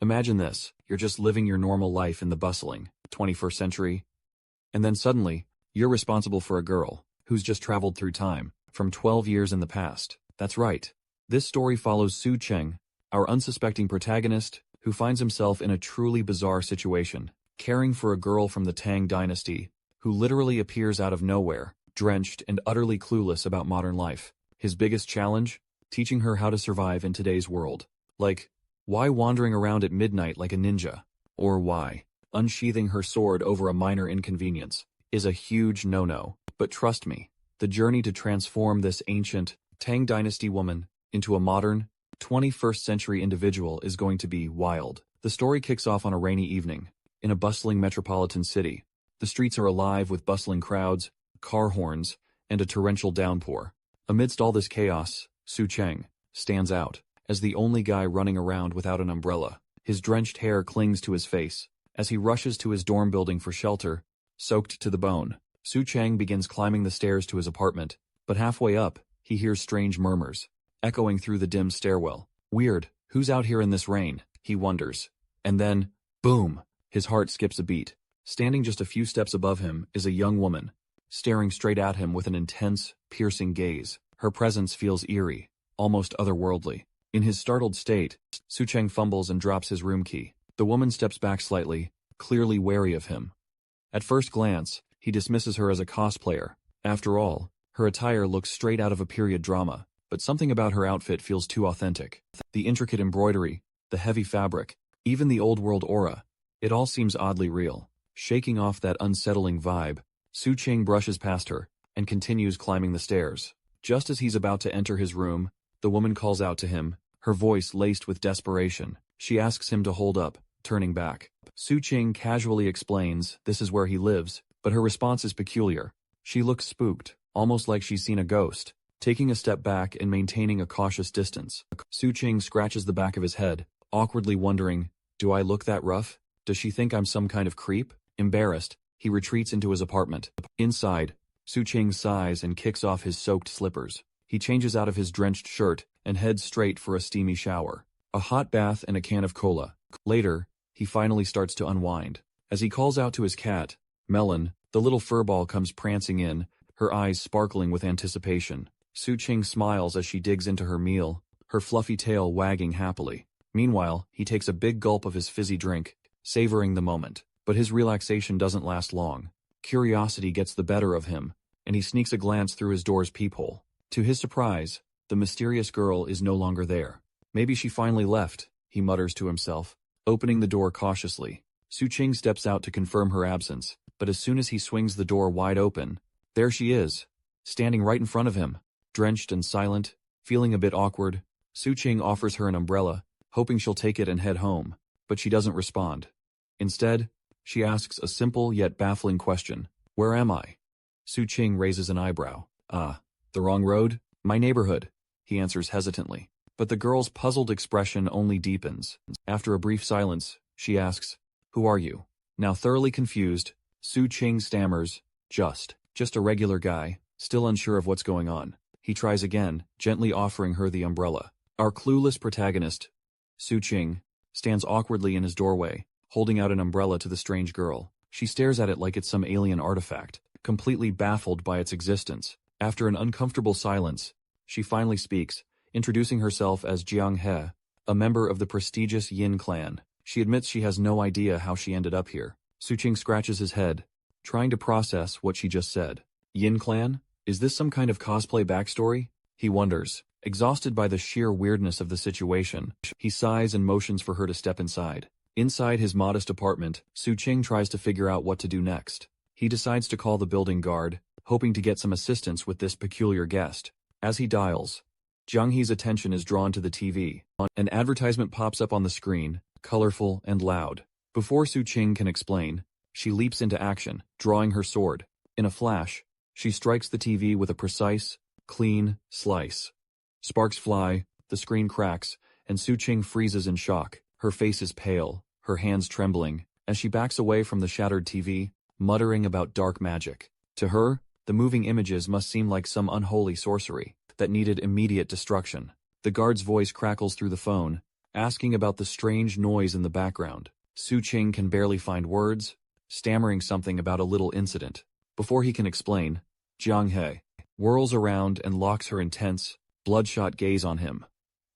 Imagine this, you're just living your normal life in the bustling 21st century, and then suddenly, you're responsible for a girl who's just traveled through time from 12 years in the past. That's right. This story follows Su Cheng, our unsuspecting protagonist, who finds himself in a truly bizarre situation, caring for a girl from the Tang dynasty, who literally appears out of nowhere, drenched and utterly clueless about modern life. His biggest challenge? Teaching her how to survive in today's world. Like, why wandering around at midnight like a ninja? Or why unsheathing her sword over a minor inconvenience is a huge no-no. But trust me, the journey to transform this ancient Tang dynasty woman into a modern, 21st century individual is going to be wild. The story kicks off on a rainy evening, in a bustling metropolitan city. The streets are alive with bustling crowds, car horns, and a torrential downpour. Amidst all this chaos, Su Cheng stands out as the only guy running around without an umbrella. His drenched hair clings to his face as he rushes to his dorm building for shelter, soaked to the bone. Su Cheng begins climbing the stairs to his apartment, but halfway up, he hears strange murmurs, echoing through the dim stairwell. Weird, who's out here in this rain? He wonders. And then, boom, his heart skips a beat. Standing just a few steps above him is a young woman, staring straight at him with an intense, piercing gaze. Her presence feels eerie, almost otherworldly. In his startled state, Su Cheng fumbles and drops his room key. The woman steps back slightly, clearly wary of him. At first glance, he dismisses her as a cosplayer. After all, her attire looks straight out of a period drama, but something about her outfit feels too authentic. The intricate embroidery, the heavy fabric, even the old-world aura, it all seems oddly real. Shaking off that unsettling vibe, Su Cheng brushes past her and continues climbing the stairs. Just as he's about to enter his room, the woman calls out to him, her voice laced with desperation. She asks him to hold up, turning back. Su Cheng casually explains this is where he lives, but her response is peculiar. She looks spooked, almost like she's seen a ghost. Taking a step back and maintaining a cautious distance, Su Cheng scratches the back of his head, awkwardly wondering, do I look that rough? Does she think I'm some kind of creep? Embarrassed, he retreats into his apartment. Inside, Su Cheng sighs and kicks off his soaked slippers. He changes out of his drenched shirt and heads straight for a steamy shower, a hot bath and a can of cola. Later, he finally starts to unwind. As he calls out to his cat, Melon, the little furball comes prancing in, her eyes sparkling with anticipation. Su Cheng smiles as she digs into her meal, her fluffy tail wagging happily. Meanwhile, he takes a big gulp of his fizzy drink, savoring the moment. But his relaxation doesn't last long. Curiosity gets the better of him, and he sneaks a glance through his door's peephole. To his surprise, the mysterious girl is no longer there. Maybe she finally left, he mutters to himself, opening the door cautiously. Su Cheng steps out to confirm her absence, but as soon as he swings the door wide open, there she is, standing right in front of him. Drenched and silent, feeling a bit awkward, Su Cheng offers her an umbrella, hoping she'll take it and head home, but she doesn't respond. Instead, she asks a simple yet baffling question. Where am I? Su Cheng raises an eyebrow. The wrong road? My neighborhood, he answers hesitantly. But the girl's puzzled expression only deepens. After a brief silence, she asks, who are you? Now thoroughly confused, Su Cheng stammers, just a regular guy, still unsure of what's going on. He tries again, gently offering her the umbrella. Our clueless protagonist, Su Cheng, stands awkwardly in his doorway, holding out an umbrella to the strange girl. She stares at it like it's some alien artifact, completely baffled by its existence. After an uncomfortable silence, she finally speaks, introducing herself as Jiang He, a member of the prestigious Yin clan. She admits she has no idea how she ended up here. Su Cheng scratches his head, trying to process what she just said. Yin clan? Is this some kind of cosplay backstory? He wonders. Exhausted by the sheer weirdness of the situation, he sighs and motions for her to step inside. Inside his modest apartment, Su Cheng tries to figure out what to do next. He decides to call the building guard, hoping to get some assistance with this peculiar guest. As he dials, Jiang He's attention is drawn to the TV. An advertisement pops up on the screen, colorful and loud. Before Su Cheng can explain, she leaps into action, drawing her sword. In a flash, she strikes the TV with a precise, clean slice. Sparks fly, the screen cracks, and Su Cheng freezes in shock. Her face is pale, her hands trembling, as she backs away from the shattered TV, muttering about dark magic. To her, the moving images must seem like some unholy sorcery that needed immediate destruction. The guard's voice crackles through the phone, asking about the strange noise in the background. Su Qing can barely find words, stammering something about a little incident. Before he can explain, Jiang He whirls around and locks her intense, bloodshot gaze on him.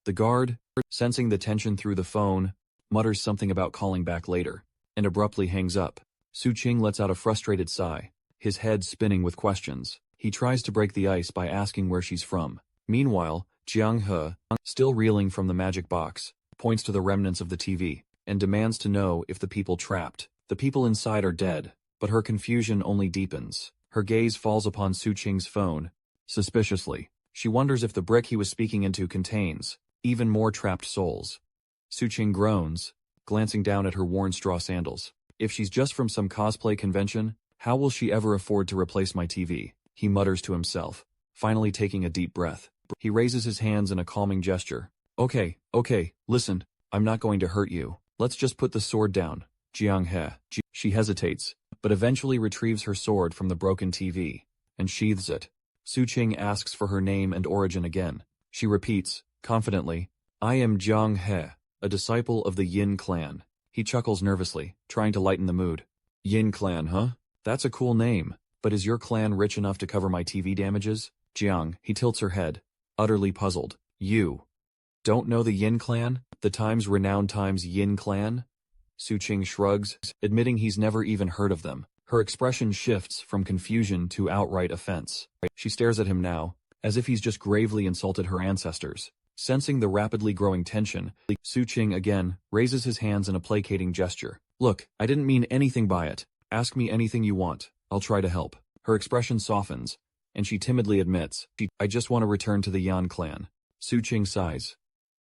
The guard, sensing the tension through the phone, mutters something about calling back later, and abruptly hangs up. Su Qing lets out a frustrated sigh, his head spinning with questions. He tries to break the ice by asking where she's from. Meanwhile, Jiang He, still reeling from the magic box, points to the remnants of the TV, and demands to know if the people trapped. The people inside are dead, but her confusion only deepens. Her gaze falls upon Su Qing's phone. Suspiciously, she wonders if the brick he was speaking into contains even more trapped souls. Su Qing groans, glancing down at her worn straw sandals. If she's just from some cosplay convention, how will she ever afford to replace my TV? He mutters to himself, finally taking a deep breath. He raises his hands in a calming gesture. Okay, listen, I'm not going to hurt you. Let's just put the sword down. Jiang He. She hesitates, but eventually retrieves her sword from the broken TV, and sheathes it. Su Qing asks for her name and origin again. She repeats, confidently, I am Jiang He, a disciple of the Yin clan. He chuckles nervously, trying to lighten the mood. Yin clan, huh? That's a cool name, but is your clan rich enough to cover my TV damages? Jiang, he tilts her head, utterly puzzled. You don't know the Yin clan? The Times-renowned Yin clan? Su Qing shrugs, admitting he's never even heard of them. Her expression shifts from confusion to outright offense. She stares at him now, as if he's just gravely insulted her ancestors. Sensing the rapidly growing tension, Su Qing again raises his hands in a placating gesture. Look, I didn't mean anything by it. Ask me anything you want. I'll try to help. Her expression softens, and she timidly admits, I just want to return to the Yan clan. Su Qing sighs.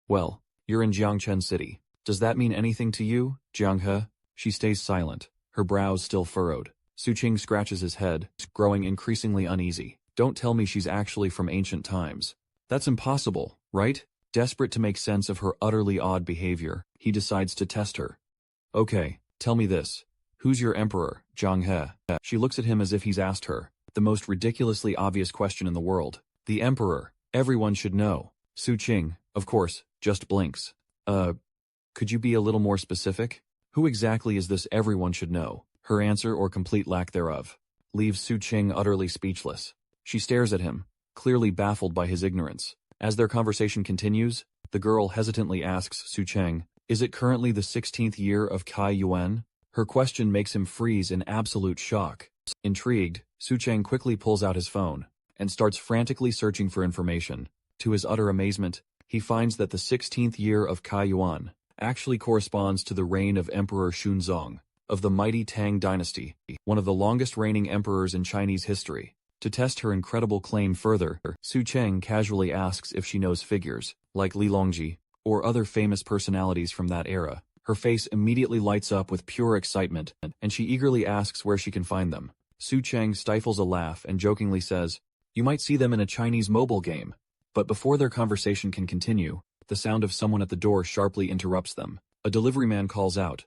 Well, you're in Jiangchen City. Does that mean anything to you, Jiang He? She stays silent, her brows still furrowed. Su Qing scratches his head, growing increasingly uneasy. Don't tell me she's actually from ancient times. That's impossible, right? Desperate to make sense of her utterly odd behavior, he decides to test her. Okay, tell me this. Who's your emperor, Jiang He? She looks at him as if he's asked her the most ridiculously obvious question in the world. The emperor. Everyone should know. Su Qing, of course, just blinks. Could you be a little more specific? Who exactly is this everyone should know? Her answer, or complete lack thereof, leaves Su Qing utterly speechless. She stares at him, clearly baffled by his ignorance. As their conversation continues, the girl hesitantly asks Su Qing, is it currently the 16th year of Kai Yuan? Her question makes him freeze in absolute shock. Intrigued, Su Qing quickly pulls out his phone and starts frantically searching for information. To his utter amazement, he finds that the 16th year of Kai Yuan actually corresponds to the reign of Emperor Shunzong of the mighty Tang dynasty, one of the longest reigning emperors in Chinese history. To test her incredible claim further, Su Qing casually asks if she knows figures, like Li Longji, or other famous personalities from that era. Her face immediately lights up with pure excitement, and she eagerly asks where she can find them. Su Qing stifles a laugh and jokingly says, you might see them in a Chinese mobile game. But before their conversation can continue, the sound of someone at the door sharply interrupts them. A delivery man calls out,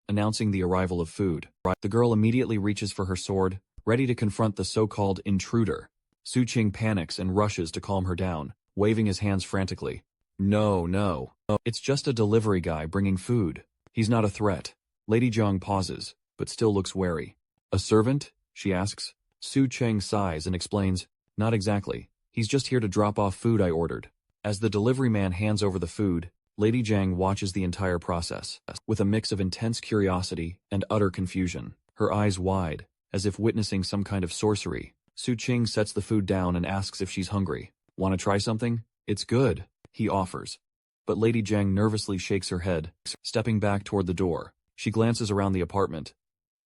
announcing the arrival of food. The girl immediately reaches for her sword, ready to confront the so-called intruder. Su Qing panics and rushes to calm her down, waving his hands frantically. No. It's just a delivery guy bringing food. He's not a threat. Lady Jiang pauses, but still looks wary. A servant? She asks. Su Qing sighs and explains, not exactly. He's just here to drop off food I ordered. As the delivery man hands over the food, Lady Jiang watches the entire process, with a mix of intense curiosity and utter confusion, her eyes wide, as if witnessing some kind of sorcery. Su Qing sets the food down and asks if she's hungry. Want to try something? It's good, he offers. But Lady Jiang nervously shakes her head, stepping back toward the door. She glances around the apartment,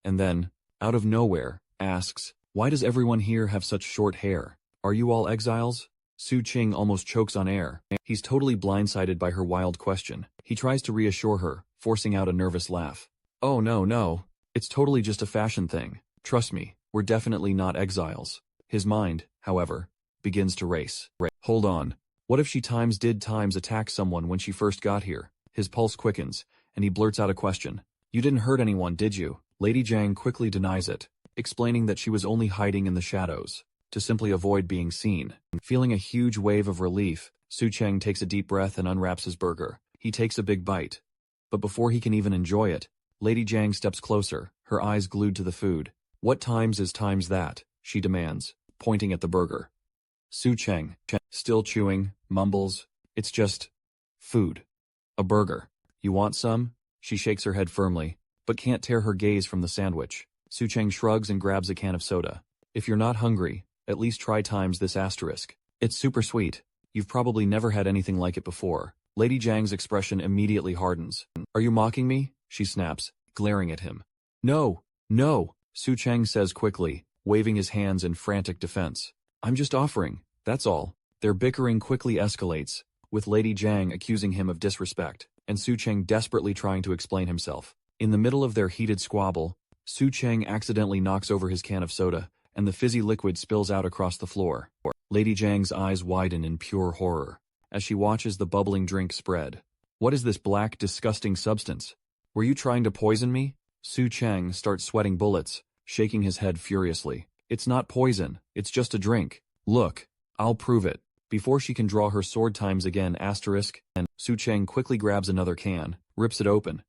and then, out of nowhere, asks, why does everyone here have such short hair? Are you all exiles? Su Qing almost chokes on air. He's totally blindsided by her wild question. He tries to reassure her, forcing out a nervous laugh. Oh no, it's totally just a fashion thing. Trust me, we're definitely not exiles. His mind, however, begins to race. Hold on. What if she did attack someone when she first got here? His pulse quickens, and he blurts out a question. You didn't hurt anyone, did you? Lady Jiang quickly denies it, explaining that she was only hiding in the shadows, to simply avoid being seen. Feeling a huge wave of relief, Su Qing takes a deep breath and unwraps his burger. He takes a big bite. But before he can even enjoy it, Lady Jang steps closer, her eyes glued to the food. What times is times that? She demands, pointing at the burger. Su Cheng, still chewing, mumbles, it's just food. A burger. You want some? She shakes her head firmly, but can't tear her gaze from the sandwich. Su Cheng shrugs and grabs a can of soda. If you're not hungry, at least try times this asterisk. It's super sweet. You've probably never had anything like it before. Lady Jang's expression immediately hardens. Are you mocking me? She snaps, glaring at him. No, no, Su Cheng says quickly, waving his hands in frantic defense. I'm just offering, that's all. Their bickering quickly escalates, with Lady Jang accusing him of disrespect, and Su Cheng desperately trying to explain himself. In the middle of their heated squabble, Su Cheng accidentally knocks over his can of soda, and the fizzy liquid spills out across the floor. Lady Jang's eyes widen in pure horror, as she watches the bubbling drink spread. What is this black, disgusting substance? Were you trying to poison me? Su Cheng starts sweating bullets, shaking his head furiously. It's not poison, it's just a drink. Look, I'll prove it. Before she can draw her sword times again asterisk, and Su Cheng quickly grabs another can, rips it open,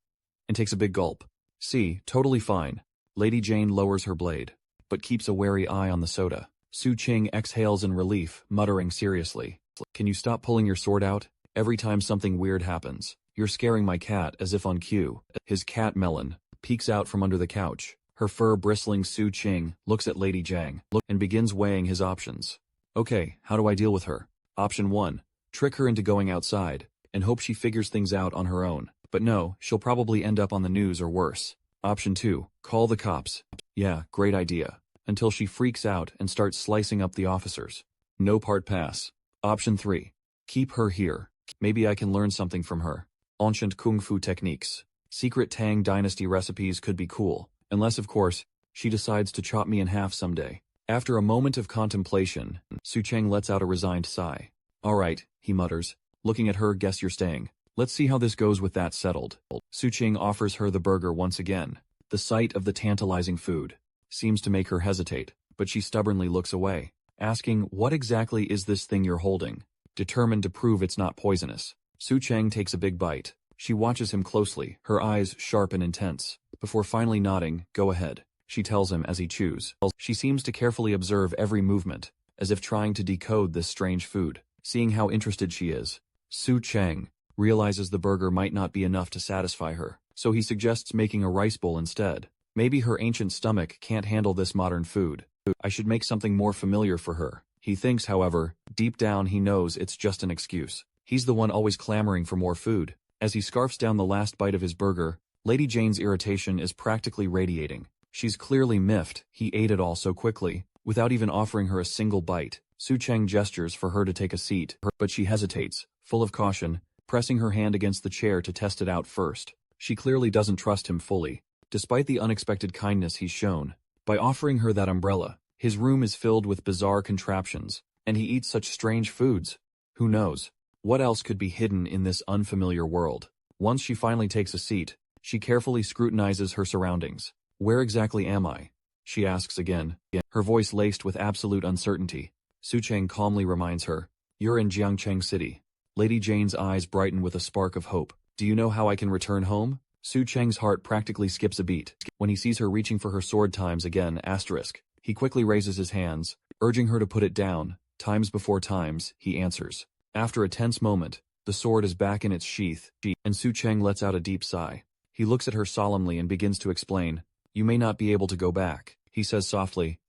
and takes a big gulp. See, totally fine. Lady Jane lowers her blade, but keeps a wary eye on the soda. Su Cheng exhales in relief, muttering seriously. Can you stop pulling your sword out? Every time something weird happens, you're scaring my cat as if on cue. His cat Melon peeks out from under the couch. Her fur bristling. Su Cheng looks at Lady Jang and begins weighing his options. Okay, how do I deal with her? Option 1. Trick her into going outside, and hope she figures things out on her own. But no, she'll probably end up on the news or worse. Option 2. Call the cops. Yeah, great idea. Until she freaks out and starts slicing up the officers. No part pass. Option 3. Keep her here. Maybe I can learn something from her. Ancient kung fu techniques. Secret Tang Dynasty recipes could be cool. Unless, of course, she decides to chop me in half someday. After a moment of contemplation, Su Cheng lets out a resigned sigh. Alright, he mutters. Looking at her, guess you're staying. Let's see how this goes with that settled. Su Cheng offers her the burger once again. The sight of the tantalizing food seems to make her hesitate, but she stubbornly looks away, asking, what exactly is this thing you're holding? Determined to prove it's not poisonous, Su Cheng takes a big bite. She watches him closely, her eyes sharp and intense. Before finally nodding, go ahead, she tells him as he chews. She seems to carefully observe every movement, as if trying to decode this strange food. Seeing how interested she is, Su Cheng realizes the burger might not be enough to satisfy her, so he suggests making a rice bowl instead. Maybe her ancient stomach can't handle this modern food. I should make something more familiar for her. He thinks, however, deep down he knows it's just an excuse. He's the one always clamoring for more food. As he scarfs down the last bite of his burger, Lady Jane's irritation is practically radiating. She's clearly miffed he ate it all so quickly, without even offering her a single bite. Su Cheng gestures for her to take a seat, but she hesitates, full of caution, pressing her hand against the chair to test it out first. She clearly doesn't trust him fully, despite the unexpected kindness he's shown. By offering her that umbrella, his room is filled with bizarre contraptions, and he eats such strange foods. Who knows what else could be hidden in this unfamiliar world? Once she finally takes a seat, she carefully scrutinizes her surroundings. Where exactly am I? She asks again, her voice laced with absolute uncertainty. Su Cheng calmly reminds her, you're in Jiangcheng City. Lady Jane's eyes brighten with a spark of hope. Do you know how I can return home? Su Cheng's heart practically skips a beat when he sees her reaching for her sword times again asterisk. He quickly raises his hands, urging her to put it down. Times before times, he answers. After a tense moment, the sword is back in its sheath, and Su Cheng lets out a deep sigh. He looks at her solemnly and begins to explain. You may not be able to go back, he says softly.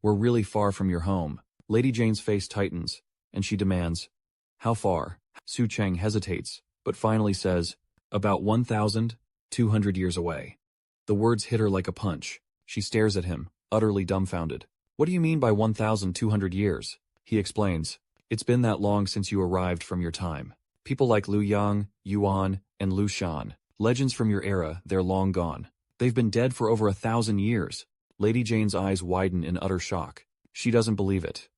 We're really far from your home. Lady Jane's face tightens, and she demands, how far? Su Cheng hesitates, but finally says, about 1,200 years away. The words hit her like a punch. She stares at him, utterly dumbfounded. What do you mean by 1,200 years? He explains. It's been that long since you arrived from your time. People like Liu Yang, Yuan, and Lu Shan, legends from your era, they're long gone. They've been dead for over 1,000 years. Lady Jane's eyes widen in utter shock. She doesn't believe it.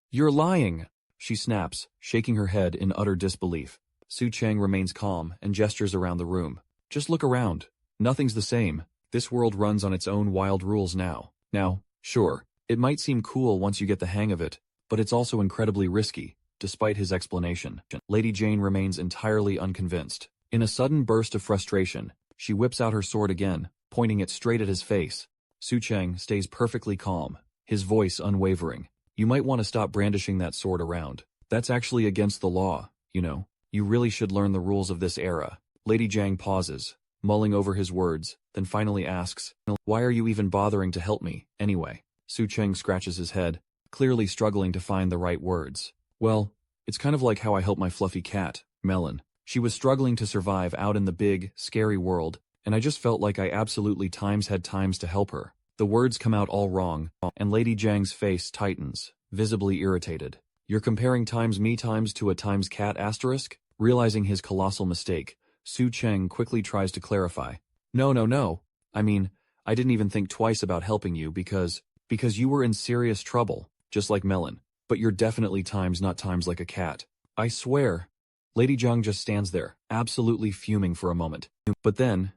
You're lying, she snaps, shaking her head in utter disbelief. Su Cheng remains calm and gestures around the room. Just look around. Nothing's the same. This world runs on its own wild rules now. Now, sure, it might seem cool once you get the hang of it, but it's also incredibly risky. Despite his explanation, Lady Jane remains entirely unconvinced. In a sudden burst of frustration, she whips out her sword again, pointing it straight at his face. Su Cheng stays perfectly calm, his voice unwavering. You might want to stop brandishing that sword around. That's actually against the law, you know. You really should learn the rules of this era. Lady Jiang pauses, mulling over his words, then finally asks, why are you even bothering to help me, anyway? Su Cheng scratches his head, clearly struggling to find the right words. Well, it's kind of like how I help my fluffy cat, Melon. She was struggling to survive out in the big, scary world, and I just felt like I absolutely had times to help her. The words come out all wrong, and Lady Jiang's face tightens, visibly irritated. You're comparing times me times to a times cat asterisk? Realizing his colossal mistake, Su Cheng quickly tries to clarify. No. I mean, I didn't even think twice about helping you because you were in serious trouble, just like Melon. But you're definitely times not times like a cat. I swear. Lady Jiang just stands there, absolutely fuming for a moment. But then,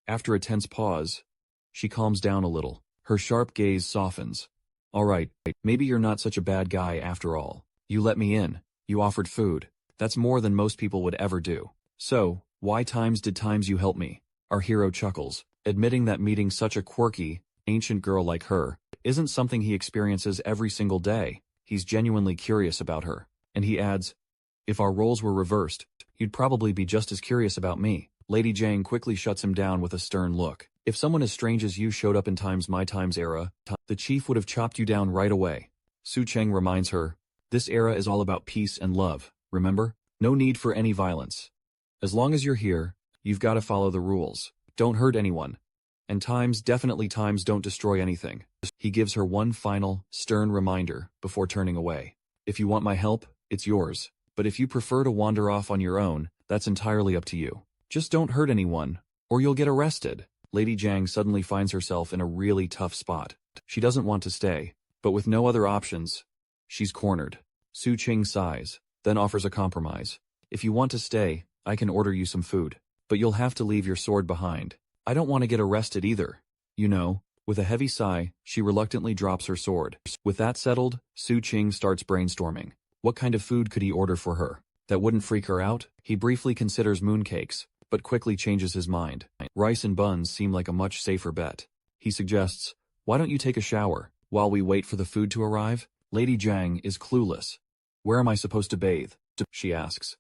after a tense pause, she calms down a little. Her sharp gaze softens. All right, maybe you're not such a bad guy after all. You let me in. You offered food. That's more than most people would ever do. So, why did you help me? Our hero chuckles, admitting that meeting such a quirky, ancient girl like her isn't something he experiences every single day. He's genuinely curious about her. And he adds, if our roles were reversed, you'd probably be just as curious about me. Lady Jiang quickly shuts him down with a stern look. If someone as strange as you showed up in my times era, the chief would have chopped you down right away. Su Cheng reminds her, this era is all about peace and love, remember? No need for any violence. As long as you're here, you've got to follow the rules. Don't hurt anyone. And definitely don't destroy anything. He gives her one final, stern reminder before turning away. If you want my help, it's yours. But if you prefer to wander off on your own, that's entirely up to you. Just don't hurt anyone, or you'll get arrested. Lady Jiang suddenly finds herself in a really tough spot. She doesn't want to stay, but with no other options, she's cornered. Su Cheng sighs, then offers a compromise. If you want to stay, I can order you some food, but you'll have to leave your sword behind. I don't want to get arrested either. You know. With a heavy sigh, she reluctantly drops her sword. With that settled, Su Cheng starts brainstorming. What kind of food could he order for her that wouldn't freak her out? He briefly considers mooncakes, but quickly changes his mind. Rice and buns seem like a much safer bet. He suggests, why don't you take a shower while we wait for the food to arrive? Lady Jiang is clueless. Where am I supposed to bathe? She asks.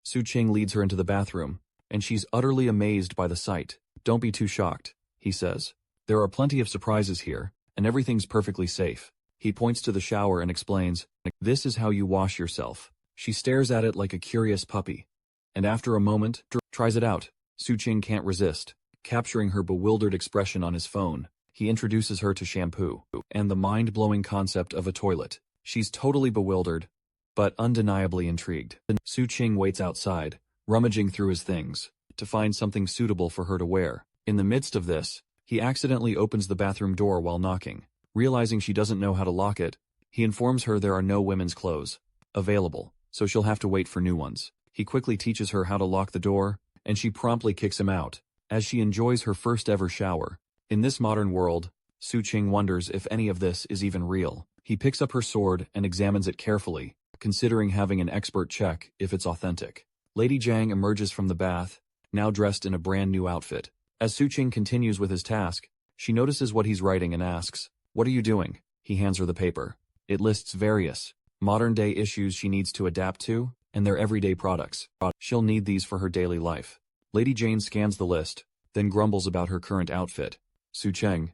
Su Cheng leads her into the bathroom, and she's utterly amazed by the sight. Don't be too shocked, he says. There are plenty of surprises here, and everything's perfectly safe. He points to the shower and explains, this is how you wash yourself. She stares at it like a curious puppy, and after a moment, tries it out. Su Cheng can't resist. Capturing her bewildered expression on his phone, he introduces her to shampoo and the mind-blowing concept of a toilet. She's totally bewildered, but undeniably intrigued. Su Cheng waits outside, rummaging through his things, to find something suitable for her to wear. In the midst of this, he accidentally opens the bathroom door while knocking. Realizing she doesn't know how to lock it, he informs her there are no women's clothes available, so she'll have to wait for new ones. He quickly teaches her how to lock the door, and she promptly kicks him out, as she enjoys her first ever shower. In this modern world, Su Cheng wonders if any of this is even real. He picks up her sword and examines it carefully, considering having an expert check if it's authentic. Lady Jiang emerges from the bath, now dressed in a brand new outfit. As Su Cheng continues with his task, she notices what he's writing and asks, what are you doing? He hands her the paper. It lists various modern-day issues she needs to adapt to, and their everyday products. She'll need these for her daily life. Lady Jane scans the list, then grumbles about her current outfit. Su Cheng,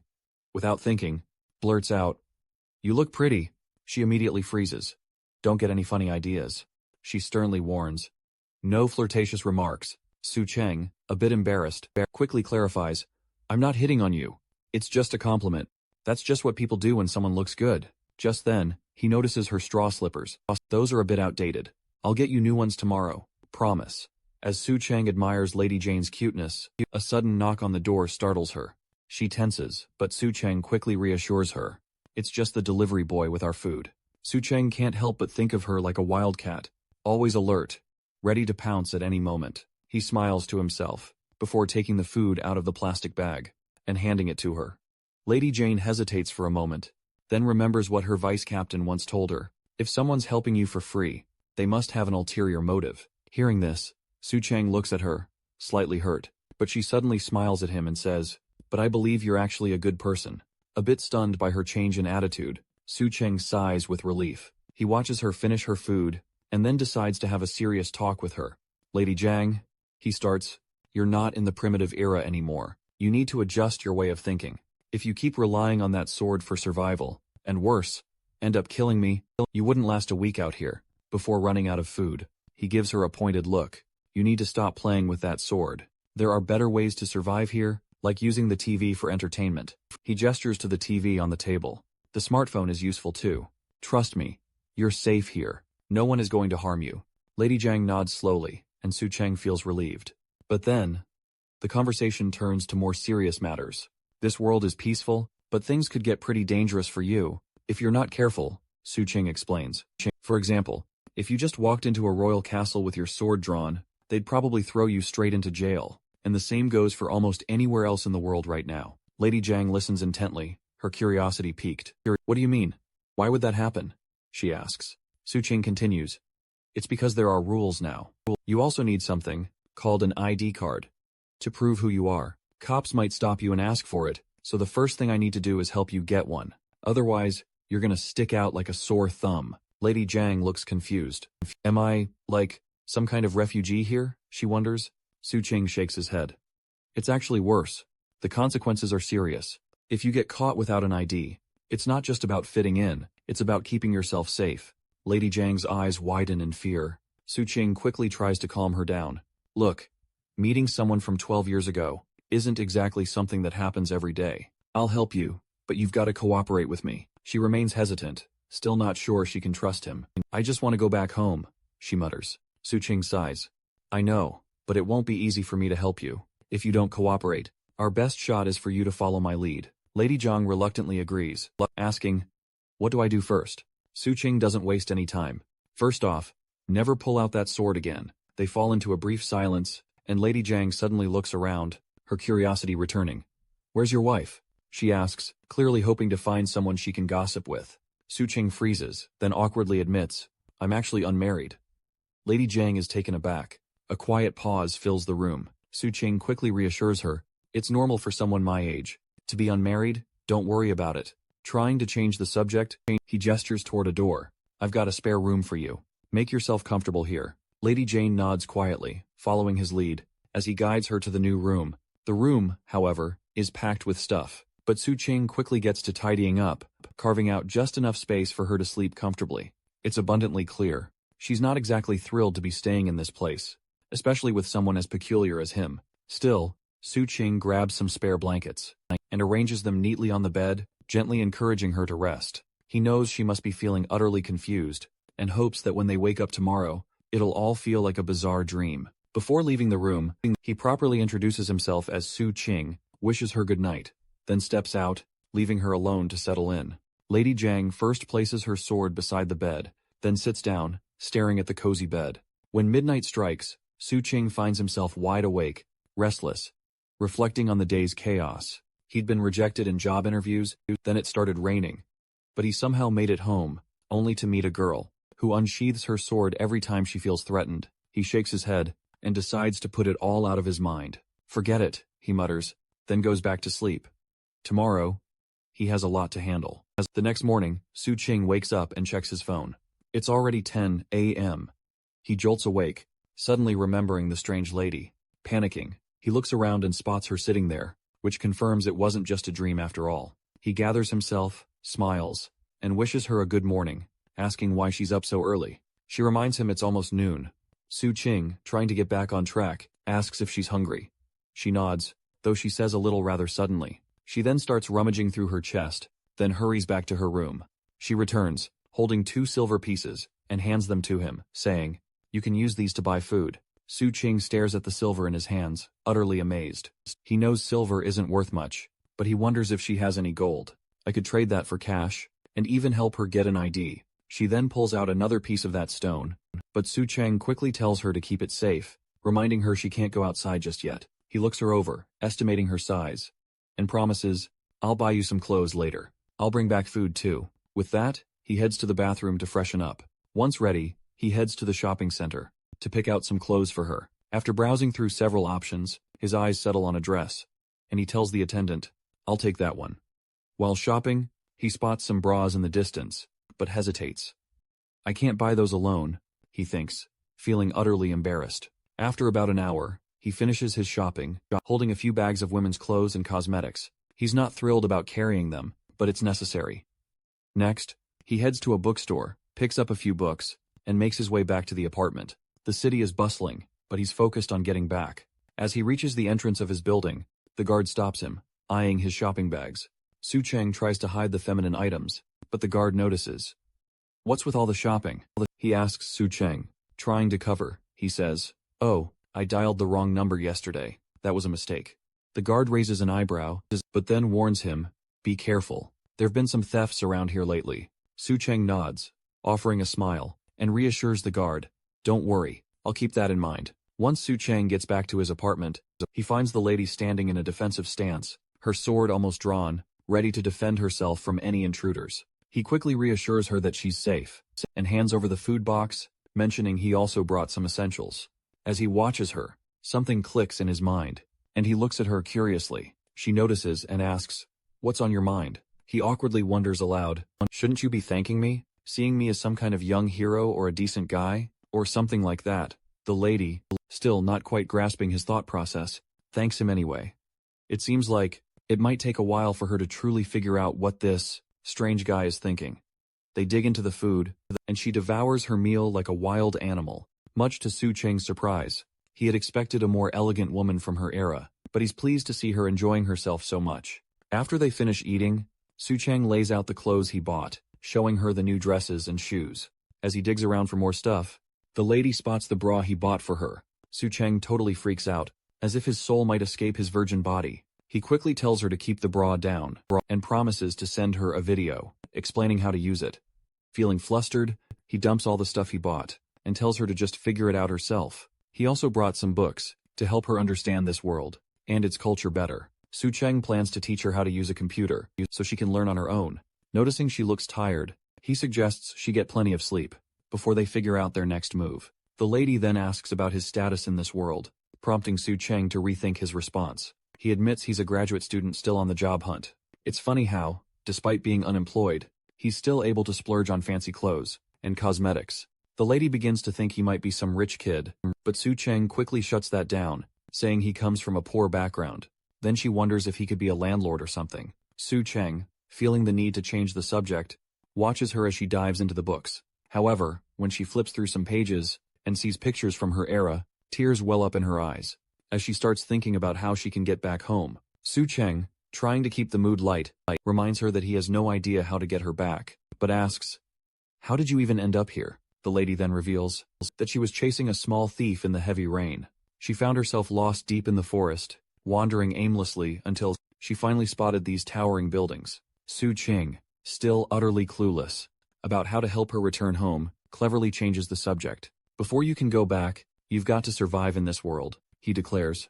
without thinking, blurts out, you look pretty. She immediately freezes. Don't get any funny ideas. She sternly warns. No flirtatious remarks. Su Cheng, a bit embarrassed, quickly clarifies, I'm not hitting on you. It's just a compliment. That's just what people do when someone looks good. Just then, he notices her straw slippers. Those are a bit outdated. I'll get you new ones tomorrow. Promise. As Su Cheng admires Lady Jane's cuteness, a sudden knock on the door startles her. She tenses, but Su Cheng quickly reassures her. It's just the delivery boy with our food. Su Cheng can't help but think of her like a wildcat, always alert, ready to pounce at any moment. He smiles to himself, before taking the food out of the plastic bag, and handing it to her. Lady Jane hesitates for a moment, then remembers what her vice captain once told her. If someone's helping you for free, they must have an ulterior motive. Hearing this, Su Cheng looks at her, slightly hurt. But she suddenly smiles at him and says, "But I believe you're actually a good person." A bit stunned by her change in attitude, Su Cheng sighs with relief. He watches her finish her food, and then decides to have a serious talk with her. "Lady Jiang," he starts, "you're not in the primitive era anymore. You need to adjust your way of thinking. If you keep relying on that sword for survival, and worse, end up killing me, you wouldn't last a week out here, before running out of food." He gives her a pointed look. "You need to stop playing with that sword. There are better ways to survive here, like using the TV for entertainment." He gestures to the TV on the table. "The smartphone is useful too. Trust me, you're safe here. No one is going to harm you." Lady Jiang nods slowly, and Su Cheng feels relieved. But then, the conversation turns to more serious matters. "This world is peaceful, but things could get pretty dangerous for you if you're not careful," Su Cheng explains. "For example, if you just walked into a royal castle with your sword drawn, they'd probably throw you straight into jail. And the same goes for almost anywhere else in the world right now." Lady Jiang listens intently, her curiosity piqued. "What do you mean? Why would that happen?" she asks. Su Cheng continues, "It's because there are rules now. You also need something, called an ID card, to prove who you are. Cops might stop you and ask for it, so the first thing I need to do is help you get one. Otherwise, you're gonna stick out like a sore thumb." Lady Jiang looks confused. "Am I, like, some kind of refugee here?" she wonders. Su Cheng shakes his head. "It's actually worse. The consequences are serious. If you get caught without an ID, it's not just about fitting in, it's about keeping yourself safe." Lady Jiang's eyes widen in fear. Su Cheng quickly tries to calm her down. "Look, meeting someone from 12 years ago isn't exactly something that happens every day. I'll help you, but you've got to cooperate with me." She remains hesitant, still not sure she can trust him. "I just want to go back home," she mutters. Su Cheng sighs. "I know, but it won't be easy for me to help you if you don't cooperate. Our best shot is for you to follow my lead." Lady Jiang reluctantly agrees, asking, "What do I do first?" Su Cheng doesn't waste any time. "First off, never pull out that sword again." They fall into a brief silence, and Lady Jiang suddenly looks around, her curiosity returning. "Where's your wife?" she asks, clearly hoping to find someone she can gossip with. Su Cheng freezes, then awkwardly admits, "I'm actually unmarried." Lady Jiang is taken aback. A quiet pause fills the room. Su Cheng quickly reassures her, "It's normal for someone my age to be unmarried, don't worry about it." Trying to change the subject, he gestures toward a door. "I've got a spare room for you. Make yourself comfortable here." Lady Jane nods quietly, following his lead, as he guides her to the new room. The room, however, is packed with stuff, but Su Cheng quickly gets to tidying up, carving out just enough space for her to sleep comfortably. It's abundantly clear. She's not exactly thrilled to be staying in this place, especially with someone as peculiar as him. Still, Su Cheng grabs some spare blankets and arranges them neatly on the bed, gently encouraging her to rest. He knows she must be feeling utterly confused, and hopes that when they wake up tomorrow, it'll all feel like a bizarre dream. Before leaving the room, he properly introduces himself as Su Cheng, wishes her good night, then steps out, leaving her alone to settle in. Lady Jiang first places her sword beside the bed, then sits down, staring at the cozy bed. When midnight strikes, Su Cheng finds himself wide awake, restless, reflecting on the day's chaos. He'd been rejected in job interviews, then it started raining. But he somehow made it home, only to meet a girl, who unsheathes her sword every time she feels threatened. He shakes his head, and decides to put it all out of his mind. "Forget it," he mutters, then goes back to sleep. Tomorrow, he has a lot to handle. The next morning, Su Cheng wakes up and checks his phone. It's already 10 a.m. He jolts awake, suddenly remembering the strange lady. Panicking, he looks around and spots her sitting there, which confirms it wasn't just a dream after all. He gathers himself, smiles, and wishes her a good morning, asking why she's up so early. She reminds him it's almost noon. Su Cheng, trying to get back on track, asks if she's hungry. She nods, though she says a little rather suddenly. She then starts rummaging through her chest, then hurries back to her room. She returns, holding 2 silver pieces, and hands them to him, saying, "You can use these to buy food." Su Cheng stares at the silver in his hands, utterly amazed. He knows silver isn't worth much, but he wonders if she has any gold. "I could trade that for cash, and even help her get an ID." She then pulls out another piece of that stone, but Su Cheng quickly tells her to keep it safe, reminding her she can't go outside just yet. He looks her over, estimating her size, and promises, "I'll buy you some clothes later. I'll bring back food too." With that, he heads to the bathroom to freshen up. Once ready, he heads to the shopping center to pick out some clothes for her. After browsing through several options, his eyes settle on a dress, and he tells the attendant, "I'll take that one." While shopping, he spots some bras in the distance, but hesitates. "I can't buy those alone," he thinks, feeling utterly embarrassed. After about an hour, he finishes his shopping, holding a few bags of women's clothes and cosmetics. He's not thrilled about carrying them, but it's necessary. Next, he heads to a bookstore, picks up a few books, and makes his way back to the apartment. The city is bustling, but he's focused on getting back. As he reaches the entrance of his building, the guard stops him, eyeing his shopping bags. Su Cheng tries to hide the feminine items, but the guard notices. "What's with all the shopping?" he asks Su Cheng. Trying to cover, he says, "Oh, I dialed the wrong number yesterday. That was a mistake." The guard raises an eyebrow, but then warns him, "Be careful. There've been some thefts around here lately." Su Cheng nods, offering a smile, and reassures the guard, "Don't worry, I'll keep that in mind." Once Su Cheng gets back to his apartment, he finds the lady standing in a defensive stance, her sword almost drawn, ready to defend herself from any intruders. He quickly reassures her that she's safe, and hands over the food box, mentioning he also brought some essentials. As he watches her, something clicks in his mind, and he looks at her curiously. She notices and asks, "What's on your mind?" He awkwardly wonders aloud, "Shouldn't you be thanking me? Seeing me as some kind of young hero or a decent guy? Or something like that?" The lady, still not quite grasping his thought process, thanks him anyway. It seems like it might take a while for her to truly figure out what this strange guy is thinking. They dig into the food, and she devours her meal like a wild animal, much to Su Cheng's surprise. He had expected a more elegant woman from her era, but he's pleased to see her enjoying herself so much. After they finish eating, Su Cheng lays out the clothes he bought, showing her the new dresses and shoes. As he digs around for more stuff, the lady spots the bra he bought for her. Su Cheng totally freaks out, as if his soul might escape his virgin body. He quickly tells her to keep the bra down, and promises to send her a video, explaining how to use it. Feeling flustered, he dumps all the stuff he bought, and tells her to just figure it out herself. He also brought some books, to help her understand this world, and its culture better. Su Cheng plans to teach her how to use a computer, so she can learn on her own. Noticing she looks tired, he suggests she get plenty of sleep, before they figure out their next move. The lady then asks about his status in this world, prompting Su Cheng to rethink his response. He admits he's a graduate student still on the job hunt. It's funny how, despite being unemployed, he's still able to splurge on fancy clothes and cosmetics. The lady begins to think he might be some rich kid, but Su Cheng quickly shuts that down, saying he comes from a poor background. Then she wonders if he could be a landlord or something. Su Cheng, feeling the need to change the subject, watches her as she dives into the books. However, when she flips through some pages and sees pictures from her era, tears well up in her eyes. As she starts thinking about how she can get back home, Su Cheng, trying to keep the mood light, reminds her that he has no idea how to get her back, but asks, "How did you even end up here?" The lady then reveals that she was chasing a small thief in the heavy rain. She found herself lost deep in the forest, wandering aimlessly until she finally spotted these towering buildings. Su Cheng, still utterly clueless about how to help her return home, cleverly changes the subject. "Before you can go back, you've got to survive in this world," he declares.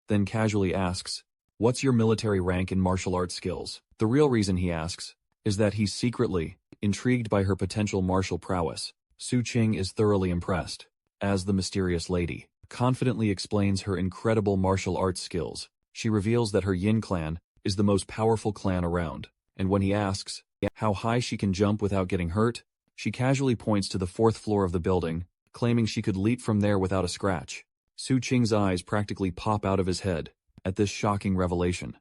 Then casually asks, "What's your military rank and martial arts skills?" The real reason he asks is that he's secretly intrigued by her potential martial prowess. Su Cheng is thoroughly impressed, as the mysterious lady confidently explains her incredible martial arts skills. She reveals that her Yin clan is the most powerful clan around, and when he asks how high she can jump without getting hurt, she casually points to the 4th floor of the building, claiming she could leap from there without a scratch. Su Cheng's eyes practically pop out of his head at this shocking revelation.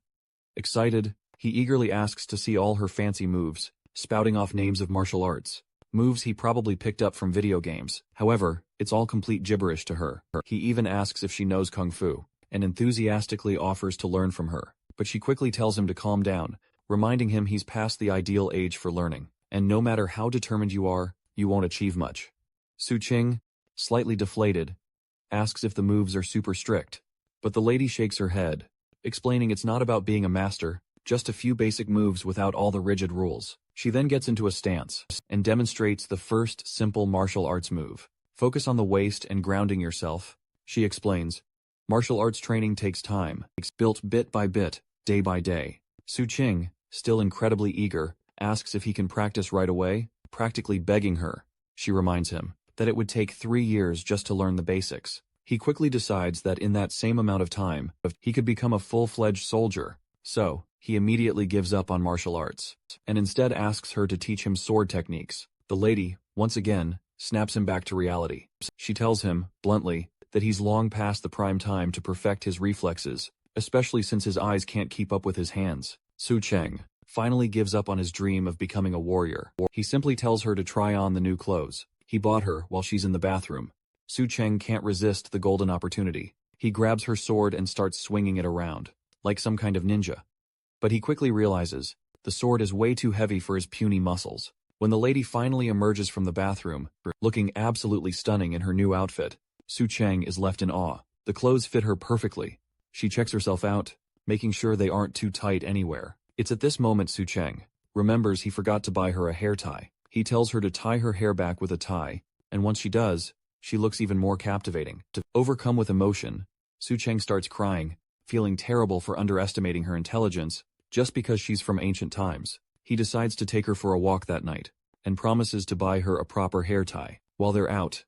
Excited, he eagerly asks to see all her fancy moves, spouting off names of martial arts. Moves he probably picked up from video games. However, it's all complete gibberish to her. He even asks if she knows kung fu, and enthusiastically offers to learn from her. But she quickly tells him to calm down, reminding him he's past the ideal age for learning, and no matter how determined you are, you won't achieve much. Su Cheng, slightly deflated, asks if the moves are super strict, but the lady shakes her head, explaining it's not about being a master, just a few basic moves without all the rigid rules. She then gets into a stance and demonstrates the first simple martial arts move. "Focus on the waist and grounding yourself," she explains. "Martial arts training takes time, built bit by bit, day by day." Su Cheng, still incredibly eager, asks if he can practice right away, practically begging her. She reminds him that it would take 3 years just to learn the basics. He quickly decides that in that same amount of time, he could become a full-fledged soldier. So, he immediately gives up on martial arts, and instead asks her to teach him sword techniques. The lady, once again, snaps him back to reality. She tells him, bluntly, that he's long past the prime time to perfect his reflexes, especially since his eyes can't keep up with his hands. Su Cheng finally gives up on his dream of becoming a warrior. He simply tells her to try on the new clothes he bought her while she's in the bathroom. Su Cheng can't resist the golden opportunity. He grabs her sword and starts swinging it around, like some kind of ninja. But he quickly realizes, the sword is way too heavy for his puny muscles. When the lady finally emerges from the bathroom, looking absolutely stunning in her new outfit, Su Cheng is left in awe. The clothes fit her perfectly. She checks herself out, making sure they aren't too tight anywhere. It's at this moment Su Cheng remembers he forgot to buy her a hair tie. He tells her to tie her hair back with a tie, and once she does, she looks even more captivating. Overcome with emotion, Su Cheng starts crying, feeling terrible for underestimating her intelligence just because she's from ancient times. He decides to take her for a walk that night, and promises to buy her a proper hair tie. While they're out,